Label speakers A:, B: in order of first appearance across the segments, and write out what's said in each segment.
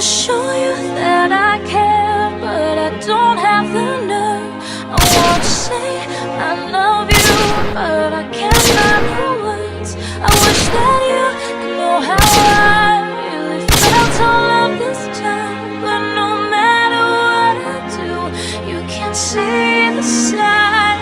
A: show you that I care, but I don't have the nerve. I wanna say I love you, but I can't find the words. I wish that you could know how I really felt all of this time. But no matter what I do, you can't see the sign.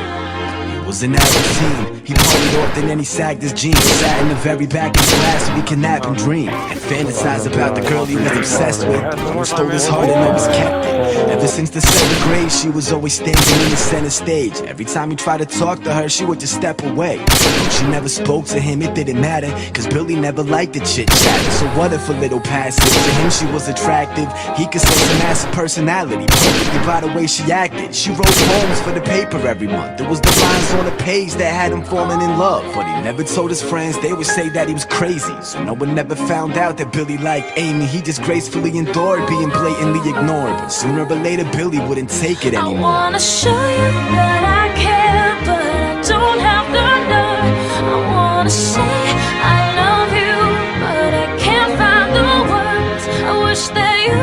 B: Was an adult teen. He partied often and he sagged his jeans. Sat in the very back of his class so he could nap and dream, and fantasize about the girl he was obsessed with, the one who stole his heart and always kept it. Ever since the 7th grade, she was always standing in the center stage. Every time he tried to talk to her, she would just step away. She never spoke to him, it didn't matter, cause Billy never liked the chit-chat. So what if a little passive? To him she was attractive. He could sense a massive personality, perfectly by the way she acted. She wrote poems for the paper every month. It was the lines on the page that had him falling in love. But he never told his friends, they would say that he was crazy. So no one ever found out that Billy liked Amy. He just gracefully endured being blatantly ignored. But sooner or later Billy wouldn't take it anymore.
A: I wanna show you that I care, but I don't have the nerve. I wanna say I love you, but I can't find the words. I wish that you